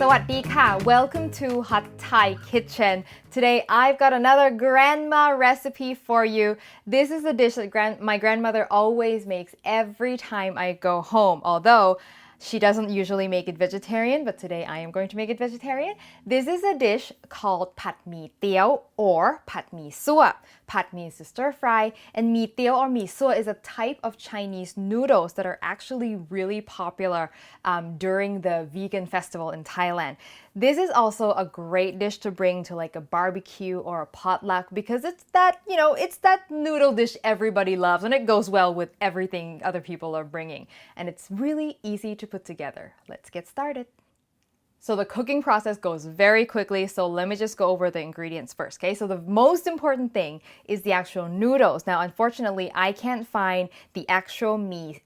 สวัสดีค่ะ Welcome to Hot Thai Kitchen. Today I've got another grandma recipe for you. This is a dish that my grandmother always makes every time I go home. Although she doesn't usually make it vegetarian, but today I am going to make it vegetarian. This is a dish called pad mee tiew or pad mee sua. Pad means to stir fry, and mee tiew or mee sua is a type of Chinese noodles that are actually really popular during the vegan festival in Thailand. This is also a great dish to bring to like a barbecue or a potluck because it's that, it's that noodle dish everybody loves and it goes well with everything other people are bringing. And it's really easy to put together. Let's get started. So the cooking process goes very quickly, so let me just go over the ingredients first, okay? So the most important thing is the actual noodles. Now, unfortunately, I can't find the actual mee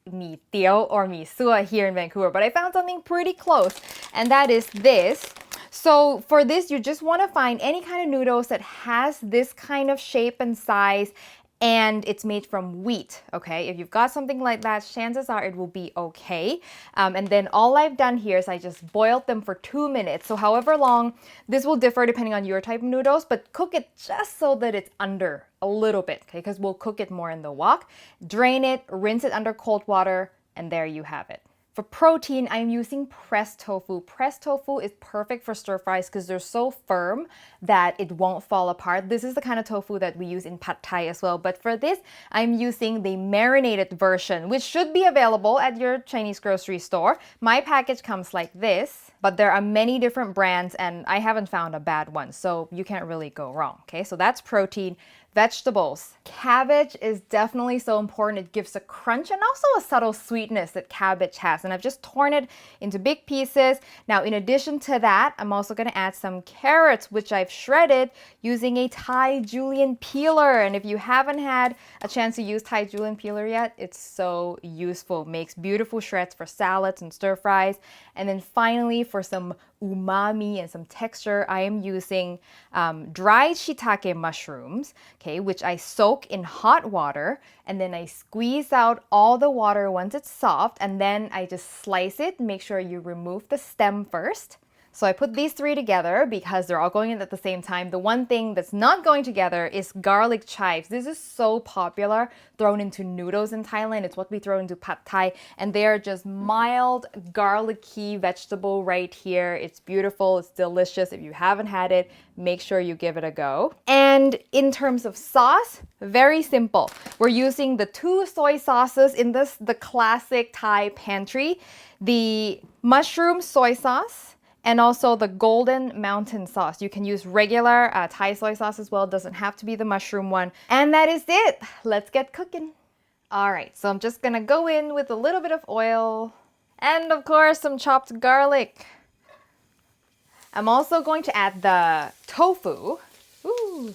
tiew or mee sua here in Vancouver, but I found something pretty close, and that is this. So for this, you just want to find any kind of noodles that has this kind of shape and size, and it's made from wheat, okay? If you've got something like that, chances are it will be okay. And then all I've done here is I just boiled them for 2 minutes. So however long, this will differ depending on your type of noodles, but cook it just so that it's under a little bit, okay? Because we'll cook it more in the wok. Drain it, rinse it under cold water, and there you have it. For protein, I'm using pressed tofu. Pressed tofu is perfect for stir fries because they're so firm that it won't fall apart. This is the kind of tofu that we use in pad thai as well. But for this, I'm using the marinated version, which should be available at your Chinese grocery store. My package comes like this, but there are many different brands and I haven't found a bad one, so you can't really go wrong, okay? So that's protein. Vegetables. Cabbage is definitely so important. It gives a crunch and also a subtle sweetness that cabbage has. And I've just torn it into big pieces. Now, in addition to that, I'm also going to add some carrots, which I've shredded using a Thai julienne peeler. And if you haven't had a chance to use Thai julienne peeler yet, it's so useful. Makes beautiful shreds for salads and stir fries. And then finally, for some umami and some texture, I am using dried shiitake mushrooms, okay, which I soak in hot water, and then I squeeze out all the water once it's soft, and then I just slice it. Make sure you remove the stem first. So I put these three together because they're all going in at the same time. The one thing that's not going together is garlic chives. This is so popular, thrown into noodles in Thailand. It's what we throw into pad thai, and they are just mild, garlicky vegetable right here. It's beautiful, it's delicious. If you haven't had it, make sure you give it a go. And in terms of sauce, very simple. We're using the 2 soy sauces in the classic Thai pantry, the mushroom soy sauce, and also the golden mountain sauce. You can use regular Thai soy sauce as well. It doesn't have to be the mushroom one. And that is it. Let's get cooking. All right, so I'm just gonna go in with a little bit of oil and of course some chopped garlic. I'm also going to add the tofu. Ooh.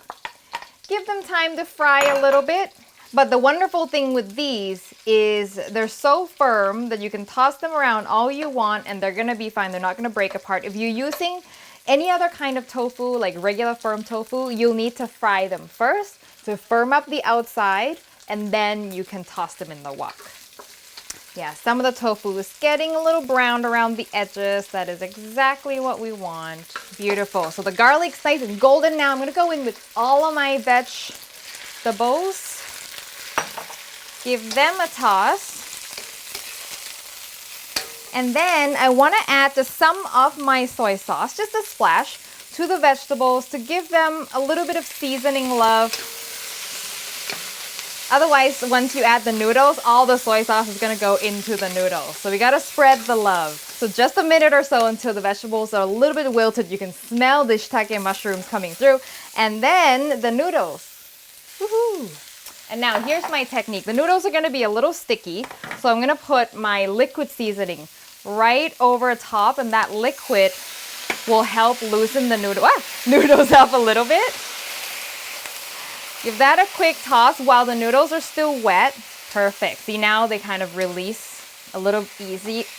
Give them time to fry a little bit. But the wonderful thing with these is they're so firm that you can toss them around all you want and they're gonna be fine. They're not gonna break apart. If you're using any other kind of tofu, like regular firm tofu, you'll need to fry them first to firm up the outside, and then you can toss them in the wok. Yeah, some of the tofu is getting a little browned around the edges. That is exactly what we want. Beautiful. So the garlic's nice and golden now. I'm gonna go in with all of my vegetables. Give them a toss. And then I want to add some of my soy sauce, just a splash, to the vegetables to give them a little bit of seasoning love. Otherwise, once you add the noodles, all the soy sauce is going to go into the noodles. So we got to spread the love. So just a minute or so until the vegetables are a little bit wilted. You can smell the shiitake mushrooms coming through. And then the noodles. Woohoo! And now here's my technique. The noodles are going to be a little sticky, so I'm going to put my liquid seasoning right over top, and that liquid will help loosen the noodles up a little bit. Give that a quick toss while the noodles are still wet. Perfect. See, now they kind of release a little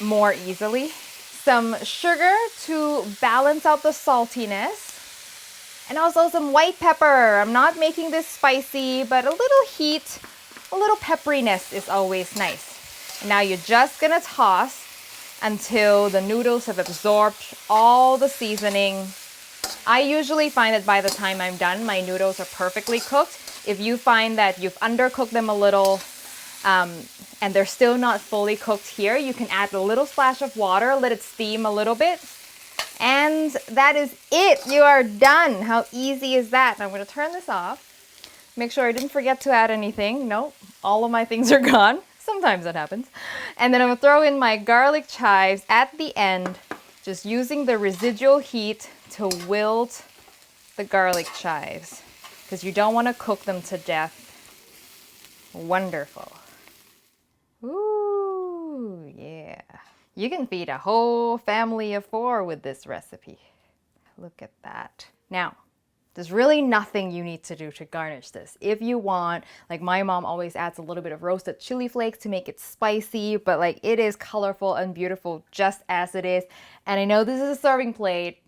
more easily. Some sugar to balance out the saltiness. And also some white pepper. I'm not making this spicy, but a little heat, a little pepperiness is always nice. And now you're just gonna toss until the noodles have absorbed all the seasoning. I usually find that by the time I'm done, my noodles are perfectly cooked. If you find that you've undercooked them a little and they're still not fully cooked here, you can add a little splash of water, let it steam a little bit. And that is it. You are done. How easy is that? I'm going to turn this off. Make sure I didn't forget to add anything. Nope, all of my things are gone. Sometimes that happens. And then I'm going to throw in my garlic chives at the end, just using the residual heat to wilt the garlic chives because you don't want to cook them to death. Wonderful. Ooh, yeah. You can feed a whole family of 4 with this recipe. Look at that. Now, there's really nothing you need to do to garnish this. If you want, like my mom always adds a little bit of roasted chili flakes to make it spicy, but like it is colorful and beautiful just as it is. And I know this is a serving plate,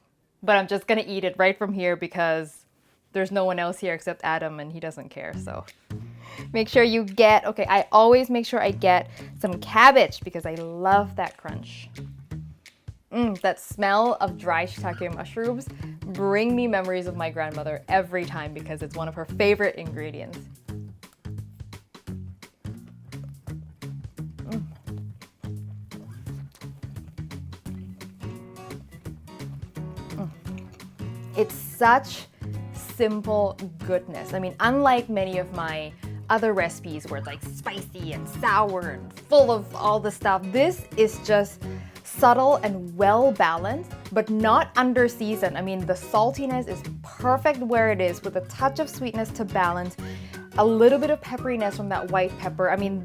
but I'm just gonna eat it right from here because there's no one else here except Adam and he doesn't care, so. Make sure you get, okay, I always make sure I get some cabbage because I love that crunch. That smell of dry shiitake mushrooms bring me memories of my grandmother every time because it's one of her favorite ingredients. It's such simple goodness. I mean, unlike many of my other recipes where it's like spicy and sour and full of all the stuff, this is just subtle and well balanced, but not under seasoned. I mean, the saltiness is perfect where it is with a touch of sweetness to balance, a little bit of pepperiness from that white pepper. I mean,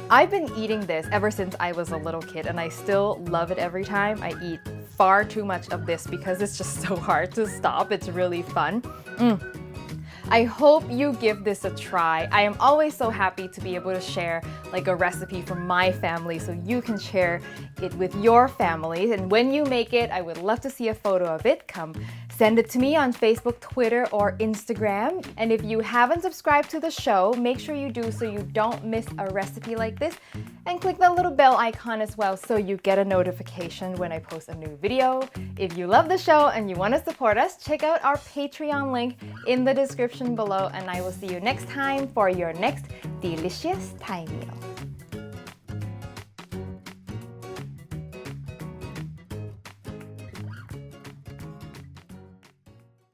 I've been eating this ever since I was a little kid and I still love it every time. I eat far too much of this because it's just so hard to stop. It's really fun. I hope you give this a try. I am always so happy to be able to share like a recipe from my family so you can share it with your family. And when you make it, I would love to see a photo of it. Come send it to me on Facebook, Twitter, or Instagram. And if you haven't subscribed to the show, make sure you do so you don't miss a recipe like this. And click the little bell icon as well so you get a notification when I post a new video. If you love the show and you want to support us, check out our Patreon link in the description below, and I will see you next time for your next delicious Thai meal.